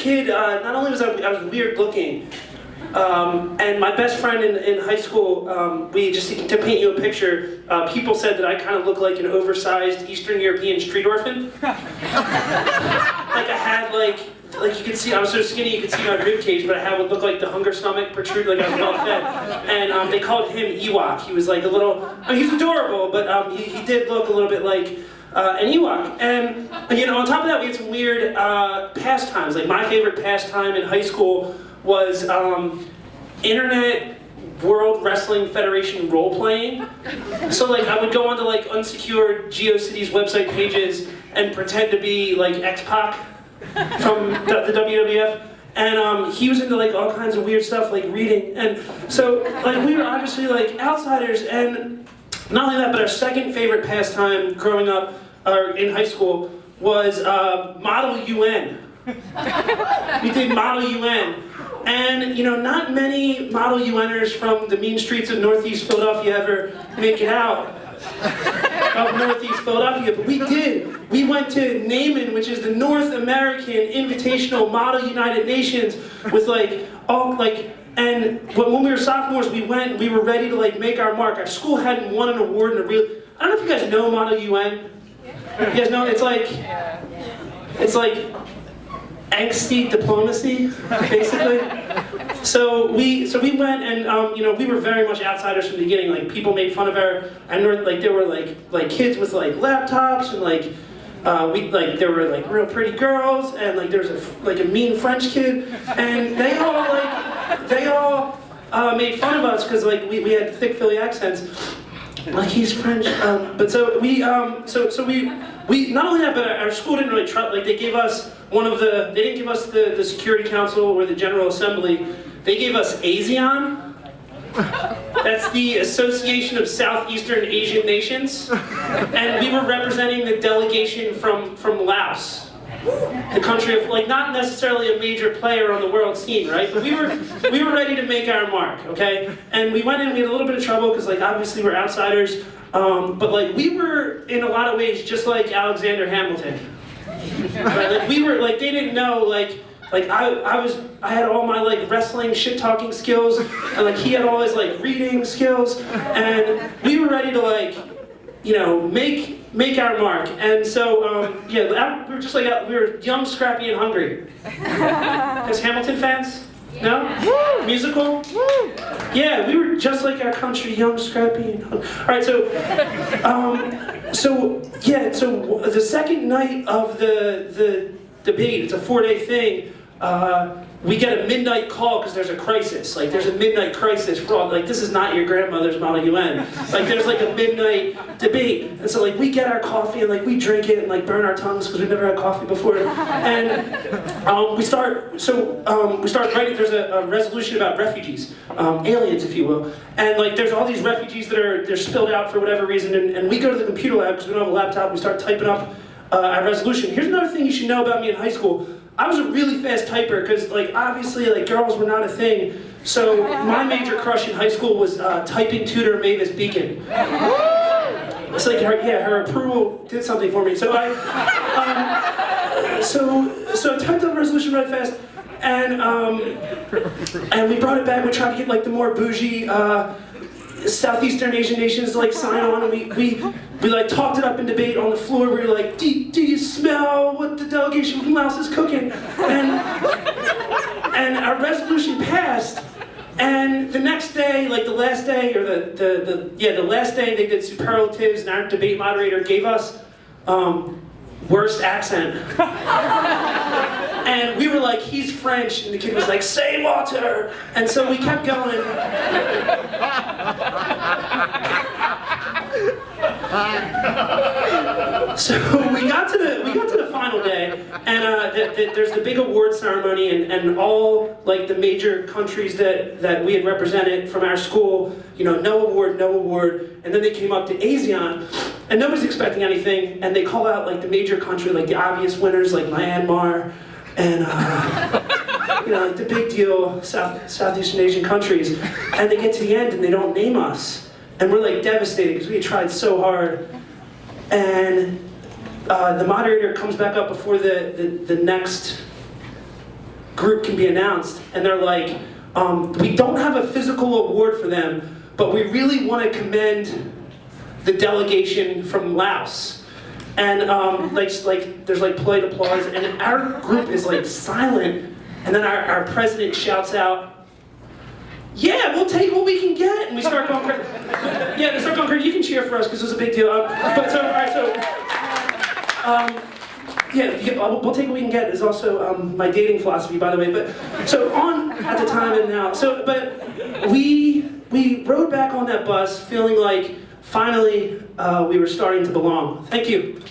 kid, not only was I was weird looking, and my best friend in high school, to paint you a picture, people said that I kind of looked like an oversized Eastern European street orphan. Like I had like you could see, I was so skinny you could see my rib cage, but I would look like the hunger stomach protrude, like I was well fed. And they called him Ewok. He was like a little, I mean, he was adorable, but he did look a little bit like an Ewok. And on top of that, we had some weird pastimes. Like my favorite pastime in high school was Internet World Wrestling Federation role-playing. So like I would go onto like unsecured GeoCities website pages and pretend to be like X-Pac from the WWF, and he was into like all kinds of weird stuff like reading, and so like we were obviously like outsiders. And not only that, but our second favorite pastime growing up or in high school was Model UN. We did Model UN. And not many Model UNers from the mean streets of Northeast Philadelphia ever make it out of Northeast Philadelphia, but we did. We went to Naaman, which is the North American Invitational Model United Nations, with and when we were sophomores, we were ready to like make our mark. Our school hadn't won an award in a real, I don't know if you guys know Model UN. You guys know, it's like angsty diplomacy, basically. So we went, and we were very much outsiders from the beginning. Like people made fun of our, and like there were like kids with like laptops, and like there were like real pretty girls, and like there was a mean French kid, and they all made fun of us because like we had thick Philly accents. Like he's French, but so we not only that, but our school didn't really trust. Like they gave us they didn't give us the Security Council or the General Assembly. They gave us ASEAN. That's the Association of Southeastern Asian Nations, and we were representing the delegation from Laos, the country of like not necessarily a major player on the world scene, right? But we were ready to make our mark, okay? And we went in. We had a little bit of trouble because like obviously we're outsiders, but like we were in a lot of ways just like Alexander Hamilton. Right? Like we were like they didn't know like I had all my like wrestling shit talking skills, and like he had all his like reading skills, and we were ready to like make our mark. And so we were just like we were young, scrappy, and hungry. Guys, Hamilton fans? No? Woo! Musical? Woo! Yeah, we were just like our country, young, scrappy, and hungry. All right, so the second night of the debate, it's a 4-day thing, we get a midnight call because there's a crisis. Like there's a midnight crisis for all, like this is not your grandmother's Model UN. Like there's like a midnight debate. And so like we get our coffee and like we drink it and like burn our tongues because we've never had coffee before. And we start writing, there's a resolution about refugees, aliens if you will. And like there's all these refugees that they're spilled out for whatever reason, and we go to the computer lab because we don't have a laptop, we start typing up our resolution. Here's another thing you should know about me in high school. I was a really fast typer because, like, obviously, like, girls were not a thing. So my major crush in high school was typing tutor Mavis Beacon. It's like her approval did something for me. So I typed up a resolution really fast, and we brought it back. We tried to get like the more bougie Southeastern Asian nations to like sign on, and we like talked it up in debate on the floor. We were like, do you smell what the delegation from Laos is cooking? And our resolution passed. And the next day, like the last day, or the last day, they did superlatives, and our debate moderator gave us worst accent. And we were like, he's French, and the kid was like, say water. And so we kept going. So we got to the final day, and there's the big award ceremony, and all like the major countries that we had represented from our school, no award, and then they came up to ASEAN, and nobody's expecting anything, and they call out like the major country, like the obvious winners, like Myanmar, and like the big deal Southeastern Asian countries, and they get to the end and they don't name us, and we're like devastated because we had tried so hard, and the moderator comes back up before the next group can be announced, and they're like, we don't have a physical award for them, but we really want to commend the delegation from Laos. And there's like polite applause, and our group is like silent, and then our president shouts out, "Yeah, we'll take what we can get," and we start going crazy. Yeah, they start going crazy. You can cheer for us because it was a big deal. But so, all right, so. Yeah, we'll take what we can get is also my dating philosophy, by the way. But so on at the time and now. So, but we rode back on that bus feeling like finally we were starting to belong. Thank you.